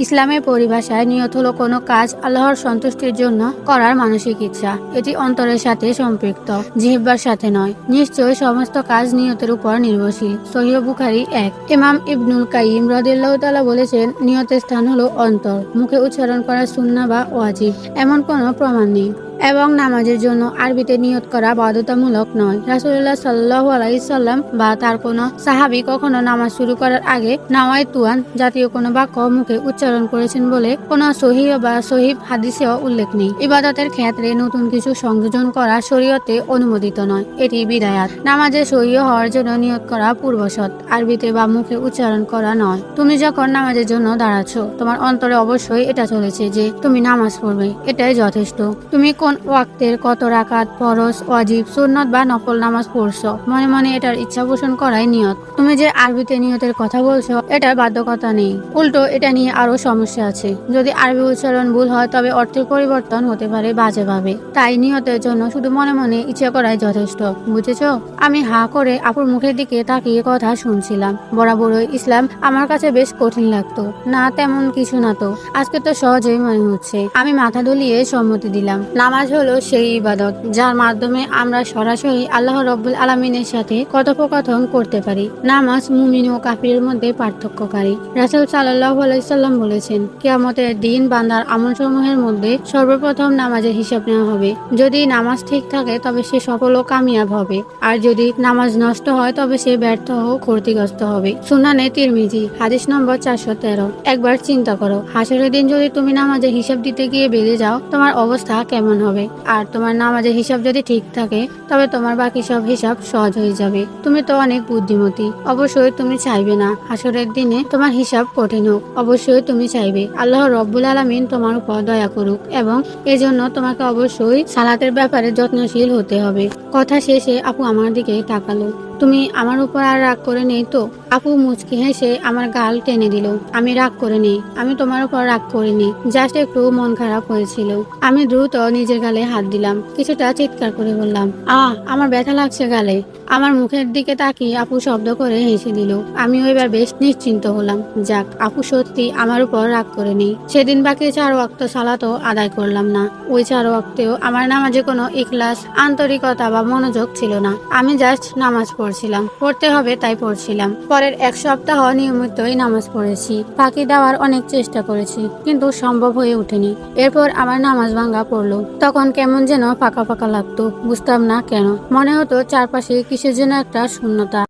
ইসলামের পরিভাষায় নিয়ত হলো কোনো কাজ আল্লাহর সন্তুষ্টির জন্য করার মানসিক ইচ্ছা। এটি অন্তরের সাথে সম্পৃক্ত, জিহ্বার সাথে নয়। নিশ্চয়ই সমস্ত কাজ নিয়তের উপর নির্ভরশীল। সহিহ বুখারী 1। ইমাম ইবনুল কাইয়িম রাদিয়াল্লাহু তাআলা বলেছেন, নিয়তের স্থান হলো অন্তর। মুখে উচ্চারণ করা সুন্নাহ বা ওয়াজিব এমন কোনো প্রমাণ নেই, এবং নামাজের জন্য আরবিতে নিয়ত করা বাধ্যতামূলক নয়। রাসূলুল্লাহ সাল্লাল্লাহু আলাইহি সাল্লাম বা তার কোনো সাহাবী কখনো নামাজ শুরু করার আগে নাওয়াইতুয়ান জাতীয় কোনো বাক্য মুখে উচ্চারণ করেছেন বলে কোনো সহিহ বা সহিহ হাদিসেও উল্লেখ নেই। ইবাদতের ক্ষেত্রে নতুন কিছু সংযোজন করা শরীয়তে অনুমোদিত নয়, এটি বিদায়াত। নামাজে সহিহ হওয়ার জন্য নিয়ত করা পূর্বশর্ত, আরবিতে বা মুখে উচ্চারণ করা নয়। তুমি যখন নামাজের জন্য দাঁড়াচ্ছ, তোমার অন্তরে অবশ্যই এটা চলেছে যে তুমি নামাজ পড়বে, এটাই যথেষ্ট। তুমি কোন ওয়াক্তের কত রাকাত, ফরজ, ওয়াজিব, সুন্নত বা নফল নামাজ পড়ছো, মনে মনে এটার ইচ্ছা পোষণ করাই নিয়ত। তুমি যে আরবিতে নিয়তের কথা বলছো, এটার বাধ্যকতা নেই। উল্টো এটা নিয়ে আরো সমস্যা আছে। যদি আরবি উচ্চারণ ভুল হয় তবে অর্থের পরিবর্তন হতে পারে বাজেভাবে। তাই নিয়তের জন্য শুধু মনে মনে ইচ্ছা করাই যথেষ্ট। বুঝেছো? আমি হা করে আপুর মুখের দিকে তাকিয়ে কথা শুনছিলাম। বরাবরই ইসলাম আমার কাছে বেশ কঠিন লাগতো। না, তেমন কিছু না তো। আজকে তো সহজেই মনে হচ্ছে। আমি মাথা দুলিয়ে সম্মতি দিলাম। নামাজ হলো সেই ইবাদত যার মাধ্যমে আমরা সরাসরি আল্লাহ রাব্বুল আলামিনের সাথে কথোপকথন করতে পারি। নামাজ মুমিন ও কাফিরের মধ্যে পার্থক্যকারী। রাসূল সাল্লাল্লাহু আলাইহি সাল্লাম বলেছেন, কিয়ামতের দিন বান্দার আমলসমূহের মধ্যে সর্বপ্রথম নামাজের হিসাব নেওয়া হবে। যদি নামাজ ঠিক থাকে তবে সে সফল ও কামিয়াব হবে, আর যদি নামাজ নষ্ট হয় তবে সে ব্যর্থ ও ক্ষতিগ্রস্ত হবে। সুনানে তিরমিজি হাদিস নম্বর 413। একবার চিন্তা করো, হাসরের দিন যদি তুমি নামাজের হিসাব দিতে গিয়ে বেড়ে যাও, তোমার অবস্থা কেমন হবে? আর তোমার নামাজের হিসাব যদি ঠিক থাকে তবে তোমার বাকি সব হিসাব সহজ হয়ে যাবে। তুমি তো অনেক বুদ্ধিমতী। অবশ্যই তুমি চাইবে না হাসরের দিনে তোমার হিসাব কঠিন হোক। অবশ্যই তুমি চাইবে আল্লাহ রব্বুল আলামিন তোমার উপর দয়া করুক, এবং এজন্য তোমাকে অবশ্যই সালাতের ব্যাপারে যত্নশীল হতে হবে। কথা শেষে আপু আমার দিকে তাকালো। তুমি আমার উপর আর রাগ করে নেই তো? আপু মুচকি হেসে আমার গাল টেনে দিল। আমি রাগ করে নেই, আমি তোমার উপর রাগ করিনি, জাস্ট একটু মন খারাপ হয়েছিল। আমি দ্রুত নিজের গালে হাত দিলাম, কিছুটা চিৎকার করে বললাম, আমার ব্যথা লাগছে গালে। আমার মুখের দিকে তাকিয়ে আপু শব্দ করে হেসে দিল। আমিও এবার বেশ নিশ্চিন্ত হলাম। যাক, আপু সত্যি আমার উপর রাগ করে নেই। সেদিন বাকি 4 ওয়াক্ত সালাতও আদায় করলাম না। ওই 4 ওয়াক্তেও আমার নামাজে কোনো ইখলাস, আন্তরিকতা বা মনোযোগ ছিল না। আমি জাস্ট নামাজ পড়ছিলাম, পড়তে হবে তাই পড়ছিলাম। পরের 1 সপ্তাহ নিয়মিতই নামাজ পড়েছি, ফাঁকি দেওয়ার অনেক চেষ্টা করেছি, কিন্তু সম্ভব হয়ে ওঠেনি। এরপর আমার নামাজ ভাঙা পড়লো। তখন কেমন যেন ফাঁকা ফাঁকা লাগতো, বুঝতাম না কেন। মনে হতো চারপাশে কিসের যেন একটা শূন্যতা।